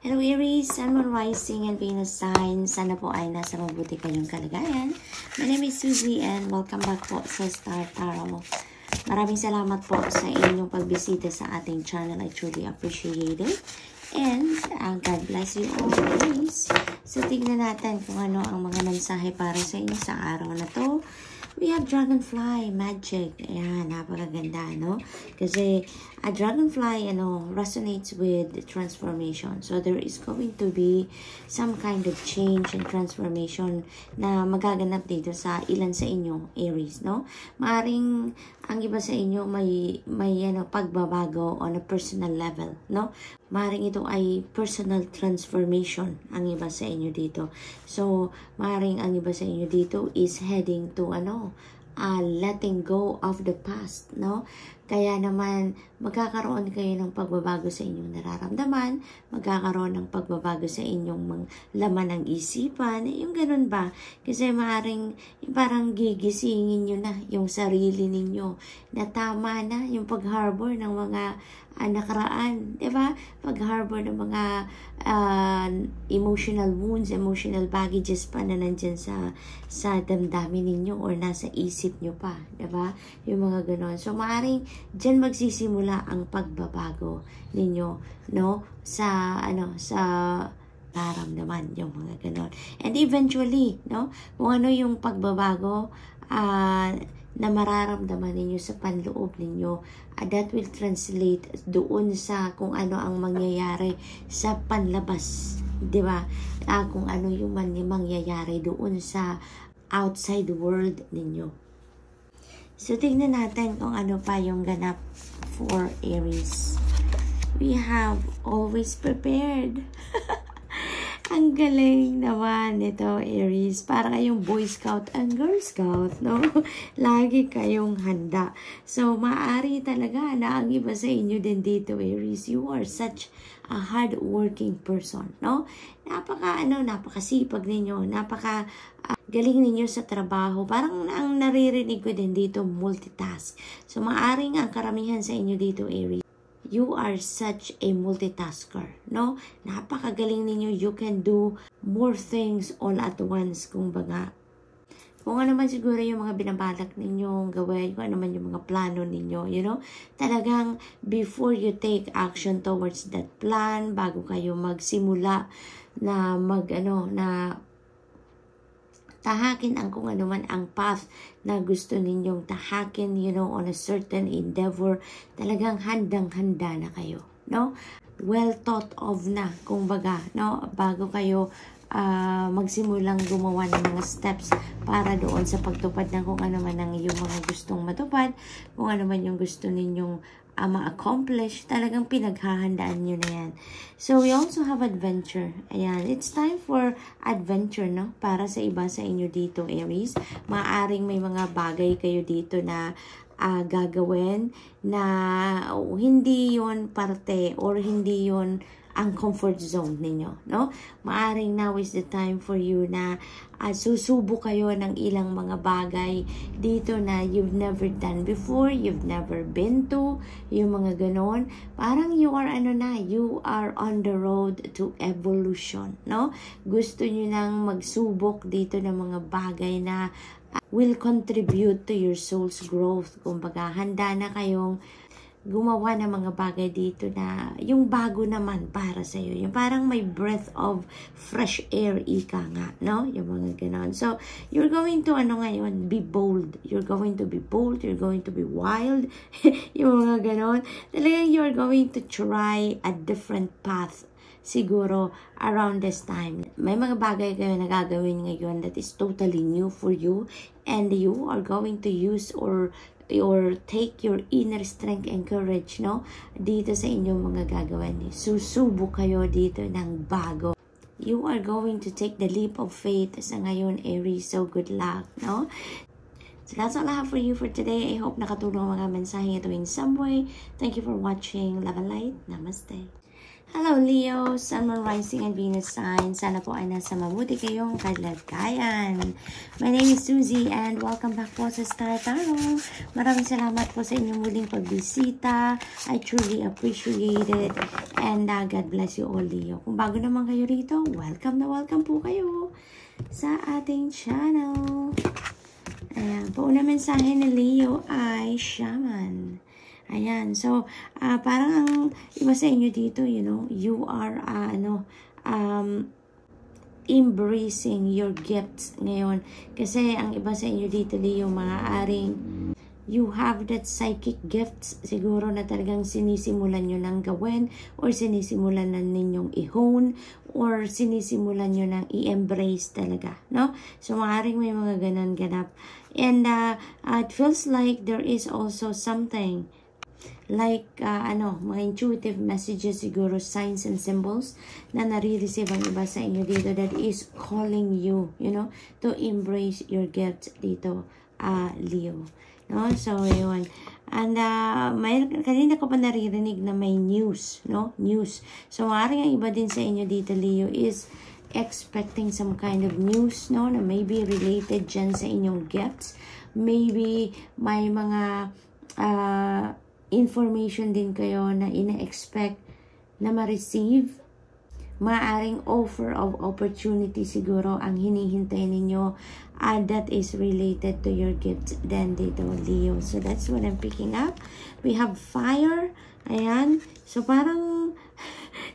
Hello Aries, Sun, Moon, Rising, and Venus sign. Sana po ay nasa mabuti kayong kalagayan. My name is Suzy and welcome back po sa Star Tarot. Maraming salamat po sa inyong pagbisita sa ating channel. I truly appreciate it. And God bless you all Aries. So tignan natin kung ano ang mga mensahe para sa inyo sa araw na to. We have Dragonfly Magic. Ayan, napakaganda, no? Kasi a Dragonfly, resonates with transformation. So there is going to be some kind of change and transformation na magaganap dito sa ilan sa inyo, Aries, no? Maaring ang iba sa inyo may pagbabago on a personal level, no? Maaring ito ay personal transformation ang iba sa inyo dito. So, maaring ang iba sa inyo dito is heading to letting go of the past, no? Kaya naman, magkakaroon kayo ng pagbabago sa inyong nararamdaman, magkakaroon ng pagbabago sa inyong laman ng isipan, yung ganun ba? Kasi maaring parang gigisingin nyo na yung sarili ninyo na tama na yung pag-harbor ng mga nakaraan, di ba? Pag-harbor ng mga emotional wounds, emotional baggages pa na nandyan sa damdamin ninyo or nasa isip nyo pa, di ba? Yung mga ganon. So, maaring dyan magsisimula ang pagbabago ninyo, no? Sa naramdaman yung mga ganon. And eventually, no? Kung ano yung pagbabago na mararamdaman ninyo sa panloob ninyo, that will translate doon sa kung ano ang mangyayari sa panlabas, di ba? Kung ano yung mangyayari doon sa outside world ninyo. So, tingnan natin kung ano pa yung ganap for Aries. We have always prepared. Ang galing naman nito, Aries. Para kayong Boy Scout and Girl Scout, no? Lagi kayong handa. So, maaari talaga na ang iba sa inyo din dito, Aries. You are such a hard-working person, no? Napakasipag ninyo. Galing ninyo sa trabaho. Parang ang naririnig ko din dito, multitask. So, maaring ang karamihan sa inyo dito, Aries, you are such a multitasker, no? Napakagaling ninyo. You can do more things all at once, kumbaga. Kung ano man siguro yung mga binabalak ninyong gawin, kung ano man yung mga plano ninyo, talagang before you take action towards that plan, bago kayo magsimula na tahakin ang kung ano man ang path na gusto ninyong tahakin, on a certain endeavor, talagang handang-handa na kayo, no? Well thought of na, kumbaga, no? Bago kayo magsimulang gumawa ng mga steps para doon sa pagtupad ng kung ano man ang iyong mga gustong matupad, kung ano man yung gusto ninyong ma-accomplish, talagang pinaghahandaan nyo na yan. So, we also have adventure. Ayan, it's time for adventure, no? Para sa iba sa inyo dito, Aries. Maaring may mga bagay kayo dito na gagawin na hindi yon parte or hindi yon ang comfort zone ninyo, no? Maaring now is the time for you na susubok kayo ng ilang mga bagay dito na you've never done before, you've never been to, yung mga ganon. Parang you are on the road to evolution, no? Gusto nyo nang magsubok dito ng mga bagay na will contribute to your soul's growth. Kumbaga, handa na kayong gumawa ng mga bagay dito na yung bago naman para sa iyo. Yung parang may breath of fresh air, ika nga, no? Yung mga ganon. So, you're going to, ngayon, be bold. You're going to be bold. You're going to be wild. Yung mga ganon. Talagang you're going to try a different path siguro around this time. May mga bagay kayo na gagawin ngayon that is totally new for you, and you are going to use or take your inner strength and courage, no? Dito sa inyong mga gagawin. Susubok kayo dito ng bago. You are going to take the leap of faith sa ngayon, Aries. So, good luck, no? So, that's all I have for you for today. I hope nakatulong mga mensahe ito in some way. Thank you for watching. Love and light. Namaste. Hello Leo, Sun, Moon, Rising, and Venus sign. Sana po ay nasa mabuti kayong kalagayan. My name is Susie and welcome back po sa Star Tarot. Maraming salamat po sa inyong muling pagbisita. I truly appreciate it. And God bless you all, Leo. Kung bago naman kayo rito, welcome na welcome po kayo sa ating channel. Ayan, pauna mensahe ni Leo ay Shaman. Ayan, so, parang ang iba sa inyo dito, you know, you are, embracing your gifts ngayon. Kasi ang iba sa inyo dito, Leo, maaaring you have that psychic gifts siguro na talagang sinisimulan nyo ng gawin or sinisimulan na ninyong i-hone or sinisimulan nyo ng i-embrace talaga, no? So, maaaring may mga ganon ganap. And it feels like there is also something like, mga intuitive messages siguro, signs and symbols na nare-receive ang iba sa inyo dito that is calling you, you know, to embrace your gifts dito, Leo. No? So, yun. And, kanina ko pa naririnig na may news, no? News. So, maaaring ang iba din sa inyo dito, Leo, is expecting some kind of news, no? Na maybe related dyan sa inyong gifts. Maybe may mga, information din kayo na ina-expect na ma-receive. Maaring offer of opportunity siguro ang hinihintay ninyo that is related to your gifts then dito, Leo. So that's what I'm picking up. We have fire. Ayan. So parang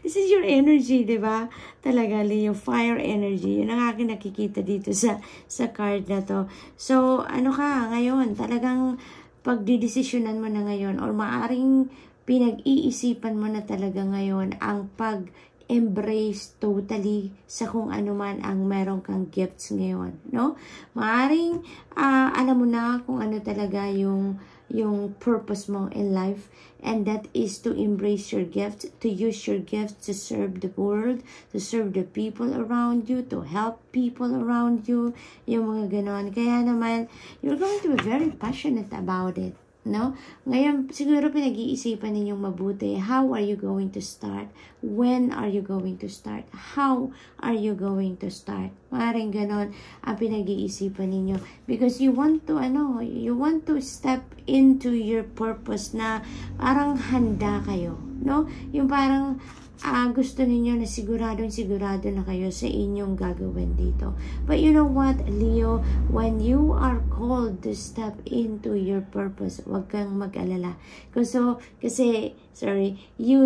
this is your energy, di ba? Talaga, Leo, fire energy. Yun ang aking nakikita dito sa card na to. So ano ka ngayon? Talagang pagdidesisyonan mo na ngayon or maaring pinag-iisipan mo na talaga ngayon ang pag-embrace totally sa kung ano man ang meron kang gifts ngayon, no? Maaring alam mo na kung ano talaga yung purpose mo in life, and that is to embrace your gifts, to use your gifts to serve the world, to serve the people around you, to help people around you, yung mga ganon. Kaya naman, you're going to be very passionate about it, no? Ngayon, siguro pinag-iisipan ninyong mabuti, how are you going to start? When are you going to start? How are you going to start? Maaaring ganon ang pinag-iisipan ninyo. Because you want to step into your purpose na parang handa kayo, no? Yung parang gusto ninyo na sigurado na kayo sa inyong gagawin dito. But you know what, Leo? When you are called to step into your purpose, wag kang mag-alala. Kasi, you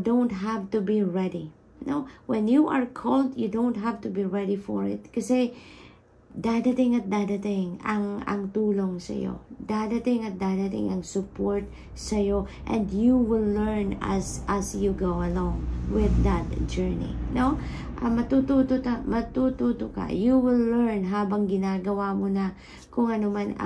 don't have to be ready. No? When you are called, you don't have to be ready for it. Kasi, dadating at dadating ang tulong sa iyo. Dadating at dadating ang support sa iyo, and you will learn as you go along with that journey, no? Matututo ka. You will learn habang ginagawa mo na kung ano man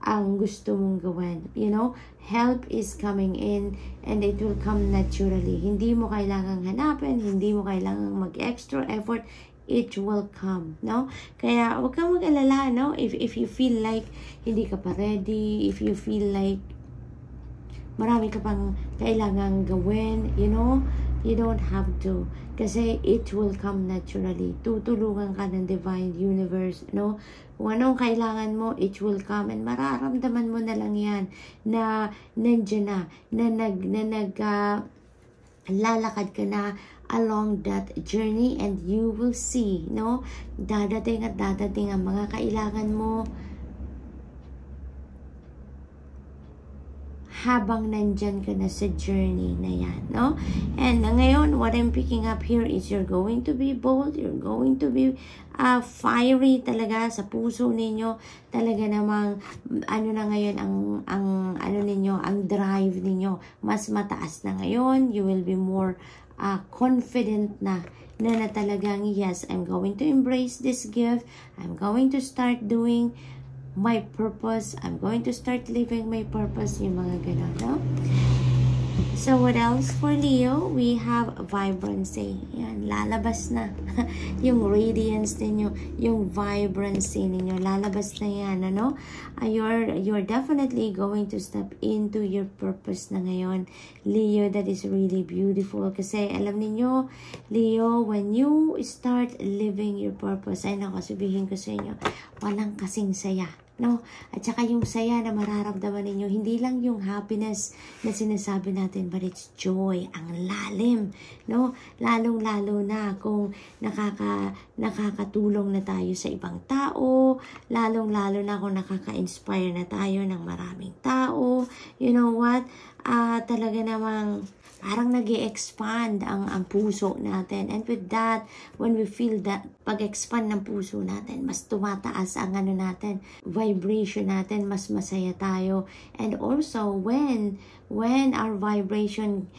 ang gusto mong gawin. You know, help is coming in and it will come naturally. Hindi mo kailangang hanapin, hindi mo kailangang mag-extra effort. It will come, no? Kaya huwag kang mag-alala, no? If you feel like hindi ka pa ready, if you feel like marami ka pang kailangang gawin, you know, you don't have to. Kasi it will come naturally. Tutulungan ka ng divine universe, no? Kung anong kailangan mo, it will come, and mararamdaman mo na lang yan na nandiyan na lalakad ka na along that journey, and you will see, no? Dadating at dadating ang mga kailangan mo habang nandyan ka na sa journey na yan, no? And ngayon, what I'm picking up here is you're going to be bold, you're going to be fiery talaga sa puso ninyo. Talaga namang na ngayon ang drive ninyo mas mataas na ngayon. You will be more confident na talagang, yes, I'm going to embrace this gift. I'm going to start doing my purpose. I'm going to start living my purpose. Yung mga gano'n, no? So, what else for Leo? We have vibrancy. Yan, lalabas na. Yung radiance ninyo, yung vibrancy ninyo, lalabas na yan, ano? You're definitely going to step into your purpose na ngayon. Leo, that is really beautiful. Kasi, alam niyo Leo, when you start living your purpose, ay nako, sabihin ko sa inyo, walang kasing saya. No? At saka yung saya na mararamdaman ninyo, hindi lang yung happiness na sinasabi natin, but it's joy, ang lalim, no? Lalong-lalo na kung nakakatulong na tayo sa ibang tao, lalong-lalo na kung nakaka-inspire na tayo ng maraming tao. You know what? Talaga namang parang nag-i-expand ang puso natin. And with that, when we feel that pag-expand ng puso natin, mas tumataas ang ano natin, vibration natin, mas masaya tayo. And also, when our vibration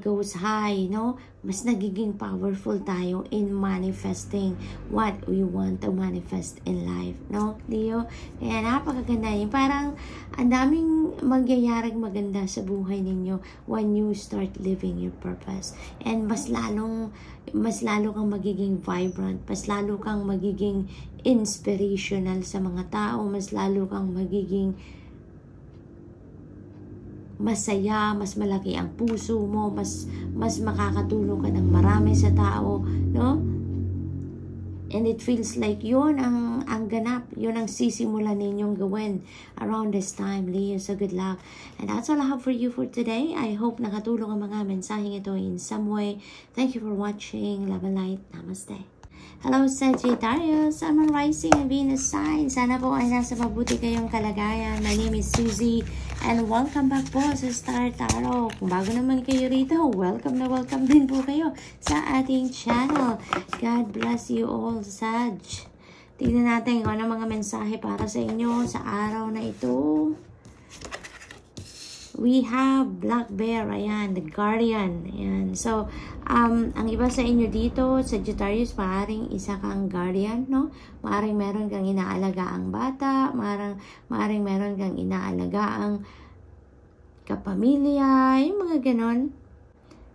goes high, no? Mas nagiging powerful tayo in manifesting what we want to manifest in life, no? Leo, kaya napakaganda yun. Parang ang daming magyayaring maganda sa buhay ninyo when you start living your purpose. And mas lalo kang magiging vibrant, mas lalo kang magiging inspirational sa mga tao, mas lalo kang magiging masaya, mas malaki ang puso mo, mas makakatulong ka ng marami sa tao, no? And it feels like yun ang ganap, yun ang sisimulan ninyong gawin around this time, Leo. So good luck. And that's all I have for you for today. I hope nakatulong ang mga mensaheng ito in some way. Thank you for watching. Love and light. Namaste. Hello Sagittarius, I'm a rising and Venus sign. Sana po ay nasa mabuti kayong kalagayan. My name is Susie and welcome back po sa Star Tarot. Kung bago naman kayo rito, welcome na welcome din po kayo sa ating channel. God bless you all, Sag. Tignan natin kung ano mga mensahe para sa inyo sa araw na ito. We have Black Bear, ayan, the Guardian, ayan. So, ang iba sa inyo dito, Sagittarius, maaaring isa kang guardian, no? Maaaring meron kang inaalagaang bata, maaaring meron kang inaalagaang kapamilya, yung mga ganon.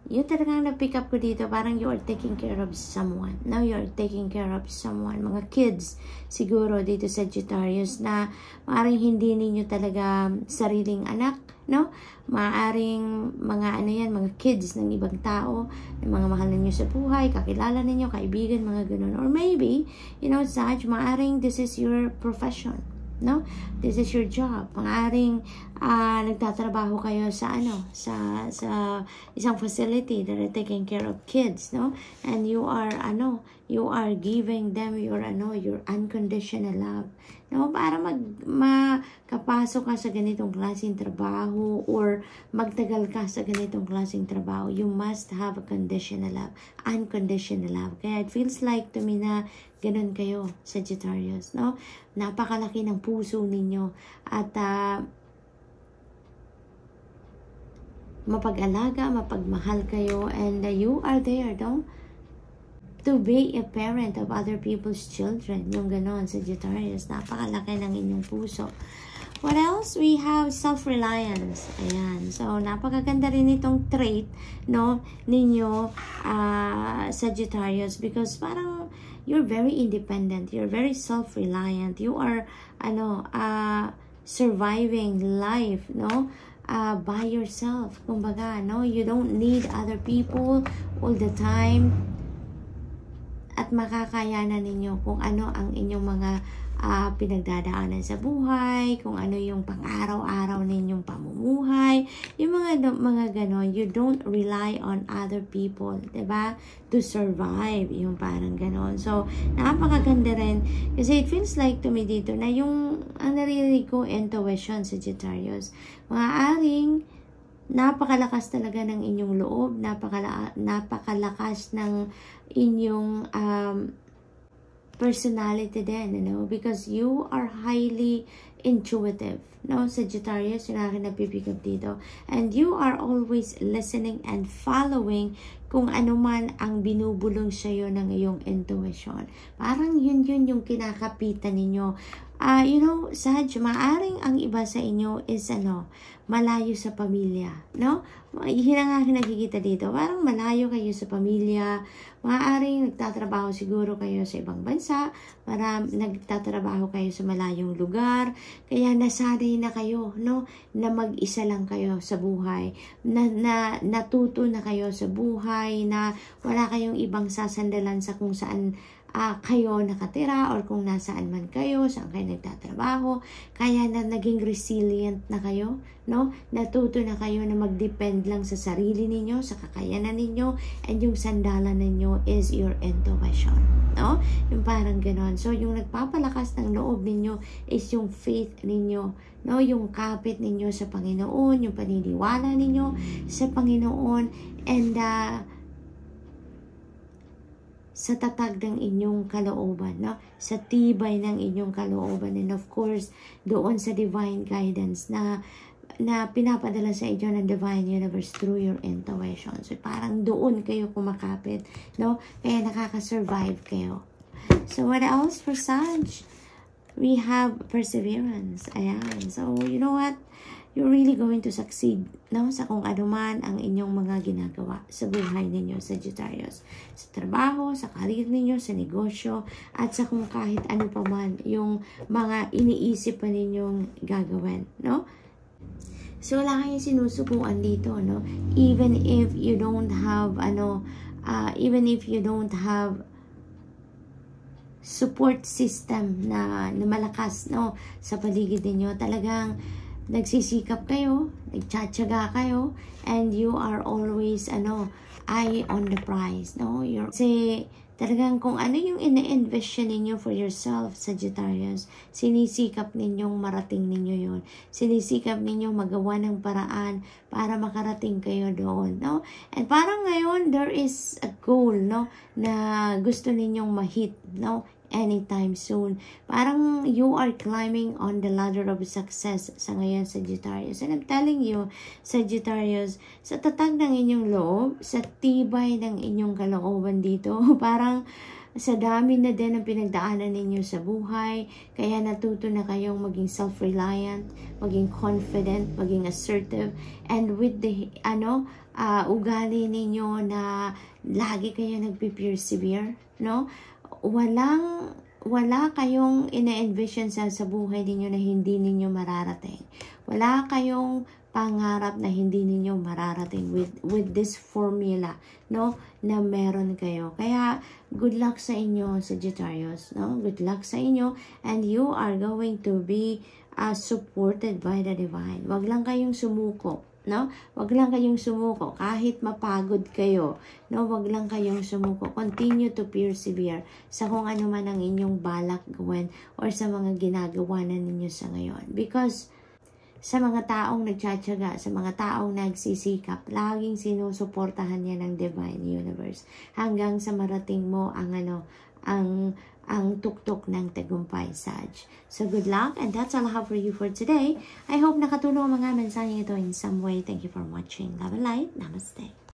Yung talagang na-pick up ko dito, parang you are taking care of someone. Now you are taking care of someone. Mga kids, siguro dito sa Sagittarius, na maaaring hindi ninyo talaga sariling anak, no? Maaaring mga kids ng ibang tao, ng mga mahal ninyo sa buhay, kakilala ninyo, kaibigan, mga ganun. Or maybe, Sag, maaaring this is your profession, no? This is your job. Maaaring nagtatrabaho kayo sa isang facility that are taking care of kids, no? And you are giving them your unconditional love, no? Para makapasok ka sa ganitong klaseng trabaho or magtagal ka sa ganitong klaseng trabaho, you must have a conditional love, unconditional love. Kaya it feels like to me na ganun kayo, Sagittarius, no? Napakalaki ng puso ninyo at mapag-alaga, mapagmahal kayo, and you are there, no? To be a parent of other people's children. Yung ganon, Sagittarius. Napakalaki ng inyong puso. What else? We have self-reliance. Ayan. So, napakaganda rin itong trait, no, ninyo, Sagittarius, because parang you're very independent. You're very self-reliant. You are, surviving life, no? By yourself. Kumbaga, no? You don't need other people all the time. At makakayanan ninyo kung ano ang inyong mga pinagdadaanan sa buhay, kung ano yung pang-araw-araw ninyong pamumuhay, yung mga ganon. You don't rely on other people, diba? To survive, yung parang ganon. So, napakaganda rin. Kasi it feels like to me dito na yung, ang naririnig ko, intuition, Sagittarius. Maaaring, napakalakas talaga ng inyong loob, napakalakas ng inyong personality din, because you are highly intuitive, no, Sagittarius, yung akin napipick up dito, and you are always listening and following kung ano man ang binubulong sa'yo ng iyong intuition. Parang yun yung kinakapitan ninyo. Saj, maaring ang iba sa inyo is malayo sa pamilya, no? Yun ang aking nakikita dito. Parang malayo kayo sa pamilya. Maaring nagtatrabaho siguro kayo sa ibang bansa. Nagtatrabaho kayo sa malayong lugar. Kaya nasanay na kayo, no? Na mag-isa lang kayo sa buhay. Natuto na kayo sa buhay na wala kayong ibang sasandalan sa kung saan kayo nakatira or kung nasaan man kayo, saan kayo nagtatrabaho. Kaya na naging resilient na kayo, no? Natuto na kayo na mag-depend lang sa sarili ninyo, sa kakayanan ninyo, and yung sandalan ninyo is your intuition, no? Yung parang ganon. So, yung nagpapalakas ng loob ninyo is yung faith ninyo, no? Yung kapit ninyo sa Panginoon, yung paniniwala ninyo sa Panginoon, and sa tatag ng inyong kalooban, no? Sa tibay ng inyong kalooban, and of course, doon sa divine guidance na pinapadala sa inyo ng divine universe through your intuition. So, parang doon kayo kumakapit, no? Kaya nakaka-survive kayo. So, what else for Sag? We have perseverance. Ayan. So, you know what? You're really going to succeed, no? Sa kung ano man ang inyong mga ginagawa sa buhay ninyo, Sagittarius. Sa trabaho, sa karir ninyo, sa negosyo, at sa kung kahit ano pa man yung mga iniisip pa ninyong gagawin, no? So, wala kayong sinusubuan dito, no? Even if you don't have, support system na malakas, no? Sa paligid ninyo, talagang nagsisikap kayo, nagtsatsaga kayo, and you are always, eye on the prize, no? Kasi, talagang kung ano yung ina-envision ninyo for yourself, Sagittarius, sinisikap ninyong marating ninyo yun. Sinisikap ninyong magawa ng paraan para makarating kayo doon, no? And parang ngayon, there is a goal, no? Na gusto ninyong ma-hit, no? Anytime soon. Parang you are climbing on the ladder of success sa ngayon, Sagittarius. And I'm telling you, Sagittarius, sa tatag ng inyong loob, sa tibay ng inyong kalooban dito, parang sa dami na din ang pinagdaanan ninyo sa buhay, kaya natuto na kayong maging self-reliant, maging confident, maging assertive, and with the, ugali ninyo na lagi kayo nagpe-persevere, no? Wala kayong ina-envision sa buhay ninyo na hindi ninyo mararating. Wala kayong pangarap na hindi ninyo mararating with this formula, no? Na meron kayo. Kaya, good luck sa inyo, Sagittarius, no? Good luck sa inyo, and you are going to be supported by the divine. Wag lang kayong sumuko, no? Wag lang kayong sumuko kahit mapagod kayo, no? Wag lang kayong sumuko. Continue to persevere sa kung ano man ang inyong balak gawin or sa mga ginagawa na ninyo sa ngayon. Because sa mga taong nagtsatsaga, sa mga taong nagsisikap, laging sinusuportahan niya ng divine universe hanggang sa marating mo ang tuktok ng tagumpay, Sag. So, good luck, and that's all I have for you for today. I hope nakatulong ang mga mensaheng ito in some way. Thank you for watching. Love and light. Namaste.